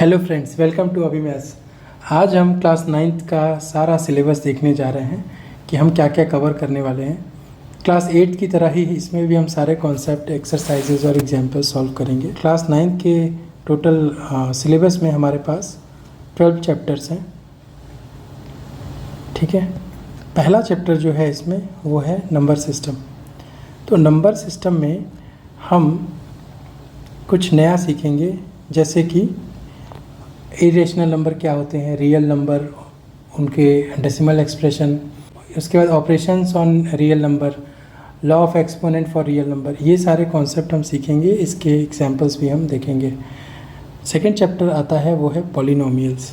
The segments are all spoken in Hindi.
हेलो फ्रेंड्स, वेलकम टू अभी मैथ्स। आज हम क्लास 9th का सारा सिलेबस देखने जा रहे हैं कि हम क्या क्या कवर करने वाले हैं। क्लास 8 की तरह ही इसमें भी हम सारे कॉन्सेप्ट, एक्सरसाइजेज और एग्जाम्पल सॉल्व करेंगे। क्लास 9th के टोटल सिलेबस में हमारे पास 12 चैप्टर्स हैं। ठीक है, पहला चैप्टर जो है इसमें वो है नंबर सिस्टम। तो नंबर सिस्टम में हम कुछ नया सीखेंगे, जैसे कि इरेशनल नंबर क्या होते हैं, रियल नंबर, उनके डेसिमल एक्सप्रेशन, उसके बाद operations on real number, law of exponent for real number, ये सारे कॉन्सेप्ट हम सीखेंगे। इसके एग्जांपल्स भी हम देखेंगे। सेकंड चैप्टर आता है वो है पॉलिनोमियल्स।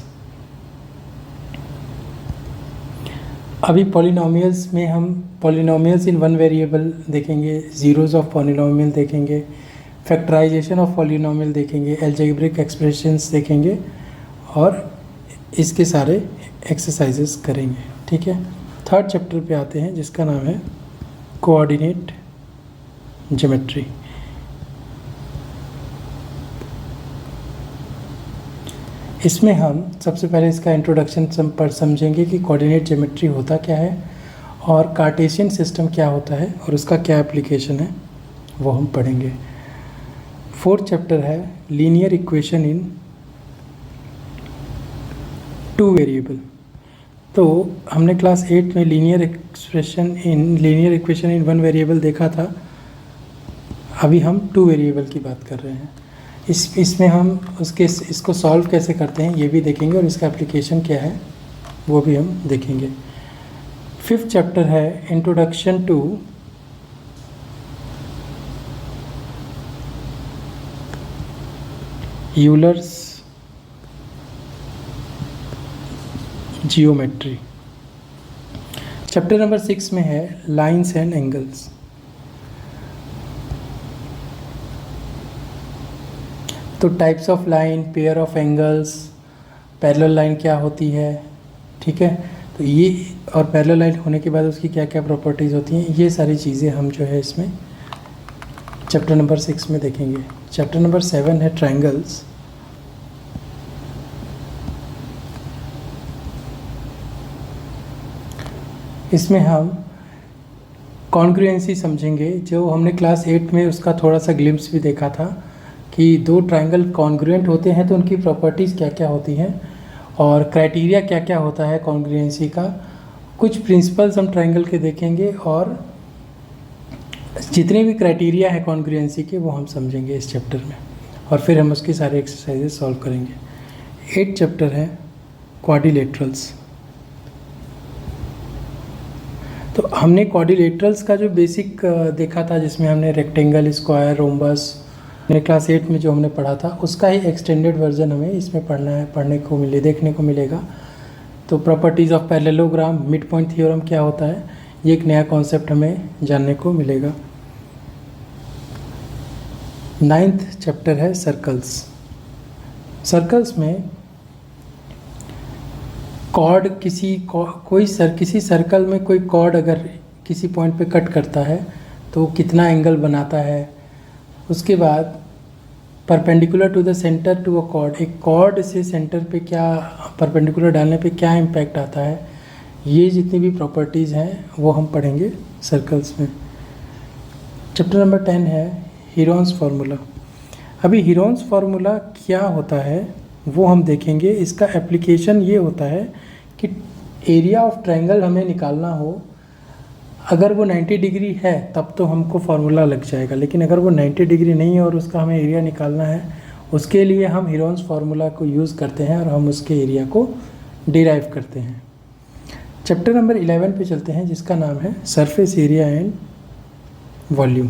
अभी पॉलिनोमियल्स में हम पॉलिनोमियल्स इन वन वेरिएबल देखेंगे, ज़ीरोज़ ऑफ पॉलिनोमियल देखेंगे, फैक्टराइजेशन ऑफ पॉलिनोमियल देखेंगे, अलजेब्रिक एक्सप्रेशंस देखेंगे और इसके सारे एक्सरसाइजेस करेंगे। ठीक है, थर्ड चैप्टर पे आते हैं जिसका नाम है कोऑर्डिनेट ज्योमेट्री। इसमें हम सबसे पहले इसका इंट्रोडक्शन पर समझेंगे कि कोऑर्डिनेट ज्योमेट्री होता क्या है और कार्टेशियन सिस्टम क्या होता है और उसका क्या एप्लीकेशन है, वो हम पढ़ेंगे। फोर्थ चैप्टर है linear equation in two variable. तो हमने क्लास 8 में linear equation in one variable देखा था। अभी हम टू वेरिएबल की बात कर रहे हैं। इसमें हम इसको सॉल्व कैसे करते हैं ये भी देखेंगे और इसका एप्लीकेशन क्या है वो भी हम देखेंगे। फिफ्थ चैप्टर है introduction to Euler's geometry. Chapter number 6 में है लाइंस एंड एंगल्स। तो types of line, pair of angles, parallel line क्या होती है, ठीक है, तो ये और पैरेलल लाइन होने के बाद उसकी क्या क्या प्रॉपर्टीज़ होती हैं, ये सारी चीज़ें हम जो है इसमें चैप्टर नंबर 6 में देखेंगे। चैप्टर नंबर 7 है ट्रायंगल्स। इसमें हम कॉन्ग्रुएंसी समझेंगे, जो हमने क्लास 8 में उसका थोड़ा सा ग्लिम्स भी देखा था कि दो ट्रायंगल कॉन्ग्रुएंट होते हैं तो उनकी प्रॉपर्टीज़ क्या क्या होती हैं और क्राइटेरिया क्या क्या होता है कॉन्ग्रुएंसी का। कुछ प्रिंसिपल्स हम ट्रायंगल के देखेंगे और जितने भी क्राइटेरिया है कॉन्ग्रुएंसी के वो हम समझेंगे इस चैप्टर में और फिर हम उसकी सारे एक्सरसाइजेस सॉल्व करेंगे। 8th चैप्टर है क्वाड्रिलेटरल्स। तो हमने क्वाड्रिलेटरल्स का जो बेसिक देखा था, जिसमें हमने रेक्टेंगल, स्क्वायर, रोम्बस, क्लास 8 में जो हमने पढ़ा था उसका ही एक्सटेंडेड वर्जन हमें इसमें देखने को मिलेगा। तो properties of parallelogram, mid point theorem क्या होता है, ये एक नया कॉन्सेप्ट हमें जानने को मिलेगा। 9th चैप्टर है सर्कल्स। सर्कल्स में कॉर्ड किसी सर्कल में कोई कॉर्ड अगर किसी पॉइंट पे कट करता है तो कितना एंगल बनाता है। उसके बाद perpendicular to the centre to a chord, एक कॉर्ड से सेंटर पे क्या परपेंडिकुलर डालने पे क्या इम्पैक्ट आता है, ये जितनी भी प्रॉपर्टीज़ हैं वो हम पढ़ेंगे सर्कल्स में। चैप्टर नंबर 10 है हीरोन्स फार्मूला। अभी हीरोन्स फार्मूला क्या होता है वो हम देखेंगे। इसका एप्लीकेशन ये होता है कि एरिया ऑफ ट्रायंगल हमें निकालना हो, अगर वो 90 डिग्री है तब तो हमको फार्मूला लग जाएगा, लेकिन अगर वो 90 डिग्री नहीं है और उसका हमें एरिया निकालना है, उसके लिए हम हीरोन्स फार्मूला को यूज़ करते हैं और हम उसके एरिया को डिराइव करते हैं। चैप्टर नंबर 11 पे चलते हैं जिसका नाम है सरफेस एरिया एंड वॉल्यूम।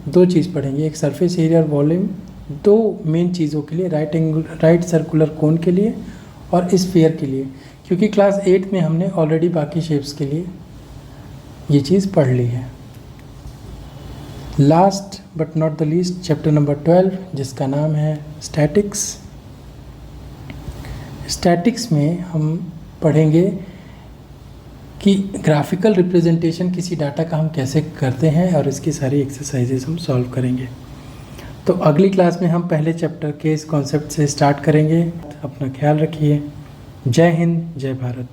दो चीज़ पढ़ेंगे, एक सरफेस एरिया और वॉल्यूम, दो मेन चीज़ों के लिए, राइट सर्कुलर कोन के लिए और स्फीयर के लिए, क्योंकि क्लास 8 में हमने ऑलरेडी बाकी शेप्स के लिए ये चीज़ पढ़ ली है। Last but not the least chapter number 12 जिसका नाम है स्टैटिक्स। स्टैटिक्स में हम पढ़ेंगे कि ग्राफिकल रिप्रेजेंटेशन किसी डाटा का हम कैसे करते हैं और इसकी सारी एक्सरसाइजेस हम सॉल्व करेंगे। तो अगली क्लास में हम पहले चैप्टर के इस कॉन्सेप्ट से स्टार्ट करेंगे। अपना ख्याल रखिए। जय हिंद, जय भारत।